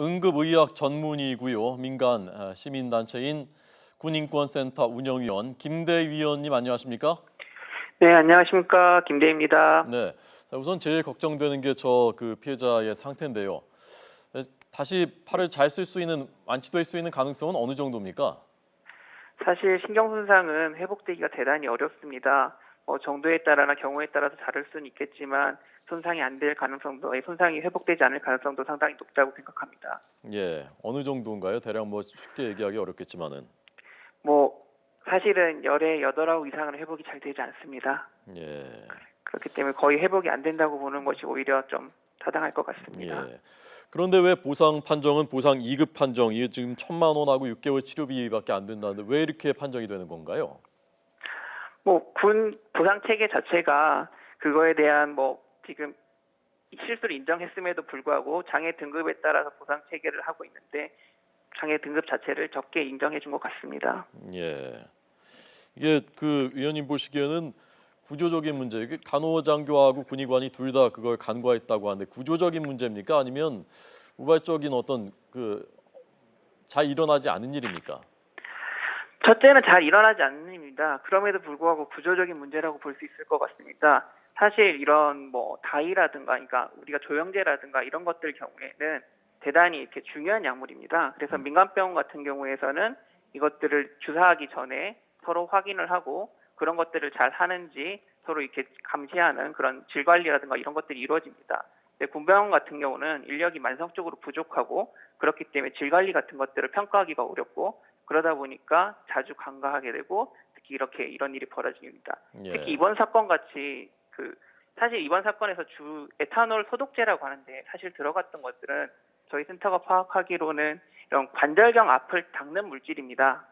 응급의학 전문의고요. 민간 시민단체인 군인권센터 운영위원 김대희 위원님 안녕하십니까? 네, 안녕하십니까. 김대희입니다. 네. 자, 우선 제일 걱정되는 게 저 피해자의 상태인데요. 다시 팔을 잘 쓸 수 있는 완치될 수 있는 가능성은 어느 정도입니까? 사실 신경손상은 회복되기가 대단히 어렵습니다. 정도에 따라나 경우에 따라서 다를 수는 있겠지만 손상이 안 될 가능성도, 손상이 회복되지 않을 가능성도 상당히 높다고 생각합니다. 예, 어느 정도인가요? 대략 뭐 쉽게 얘기하기 어렵겠지만은. 사실은 열의 8하고 이상은 회복이 잘 되지 않습니다. 예. 그렇기 때문에 거의 회복이 안 된다고 보는 것이 오히려 좀 타당할 것 같습니다. 예. 그런데 왜 보상 판정은 보상 2급 판정, 이게 지금 1,000만 원하고 6개월 치료비밖에 안 된다는데 왜 이렇게 판정이 되는 건가요? 군 보상 체계 자체가 그거에 대한 지금 실수를 인정했음에도 불구하고 장애 등급에 따라서 보상 체계를 하고 있는데 장애 등급 자체를 적게 인정해 준 것 같습니다. 예. 이게 위원님 보시기에는 구조적인 문제, 이게 간호장교하고 군의관이 둘 다 그걸 간과했다고 하는데 구조적인 문제입니까? 아니면 우발적인 어떤 잘 일어나지 않은 일입니까? 첫째는 잘 일어나지 않는 일입니다. 그럼에도 불구하고 구조적인 문제라고 볼 수 있을 것 같습니다. 사실 이런 다이라든가, 그러니까 우리가 조영제라든가 이런 것들 경우에는 대단히 이렇게 중요한 약물입니다. 그래서 민간병원 같은 경우에서는 이것들을 주사하기 전에 서로 확인을 하고 그런 것들을 잘 하는지 서로 이렇게 감시하는 그런 질 관리라든가 이런 것들이 이루어집니다. 근데 군병원 같은 경우는 인력이 만성적으로 부족하고 그렇기 때문에 질 관리 같은 것들을 평가하기가 어렵고 그러다 보니까 자주 간과하게 되고 특히 이런 일이 벌어집니다. 예. 특히 이번 사건 같이 사실 이번 사건에서 에탄올 소독제라고 하는데 사실 들어갔던 것들은 저희 센터가 파악하기로는 이런 관절경 앞을 닦는 물질입니다.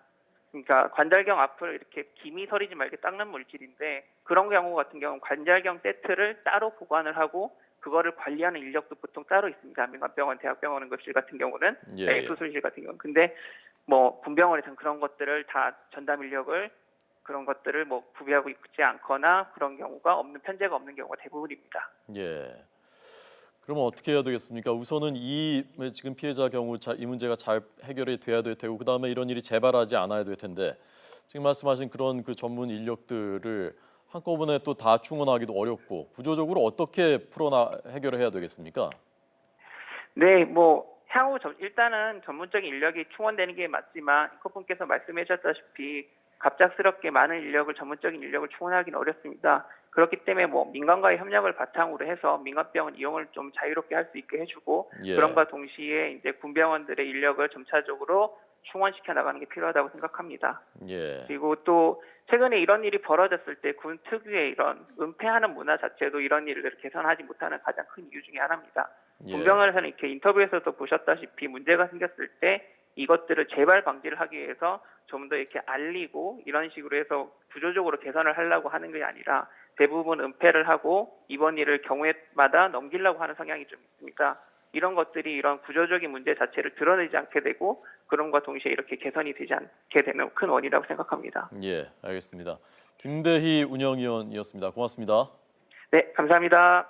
그러니까 관절경 앞을 이렇게 김이 서리지 말게 닦는 물질인데 그런 경우 같은 경우는 관절경 세트를 따로 보관을 하고 그거를 관리하는 인력도 보통 따로 있습니다. 민간병원, 대학병원 응급실 같은 경우는, 예. 수술실 같은 경우는. 근데 군병원에서는 그런 것들을 다 전담 인력을 그런 것들을 구비하고 있지 않거나 그런 경우가 편제가 없는 경우가 대부분입니다. 예. 그러면 어떻게 해야 되겠습니까? 우선은 지금 피해자 경우 이 문제가 잘 해결이 돼야 될 테고 그다음에 이런 일이 재발하지 않아야 될 텐데 지금 말씀하신 그런 전문 인력들을 한꺼번에 또 다 충원하기도 어렵고 구조적으로 어떻게 해결을 해야 되겠습니까? 네, 향후 일단은 전문적인 인력이 충원되는 게 맞지만 이코분께서 말씀해 주셨다시피 갑작스럽게 많은 전문적인 인력을 충원하기는 어렵습니다. 그렇기 때문에 민간과의 협력을 바탕으로 해서 민간병원 이용을 좀 자유롭게 할 수 있게 해주고 예. 그런과 동시에 이제 군병원들의 인력을 점차적으로 충원시켜 나가는 게 필요하다고 생각합니다. 예. 그리고 또 최근에 이런 일이 벌어졌을 때 군 특유의 이런 은폐하는 문화 자체도 이런 일을 개선하지 못하는 가장 큰 이유 중에 하나입니다. 예. 군병원에서는 이렇게 인터뷰에서도 보셨다시피 문제가 생겼을 때 이것들을 재발 방지를 하기 위해서 좀 더 이렇게 알리고 이런 식으로 해서 구조적으로 개선을 하려고 하는 게 아니라 대부분 은폐를 하고 이번 일을 경우마다 넘기려고 하는 성향이 좀 있습니다. 이런 것들이 이런 구조적인 문제 자체를 드러내지 않게 되고 그럼과 동시에 이렇게 개선이 되지 않게 되는 큰 원인이라고 생각합니다. 예, 알겠습니다. 김대희 운영위원이었습니다. 고맙습니다. 네, 감사합니다.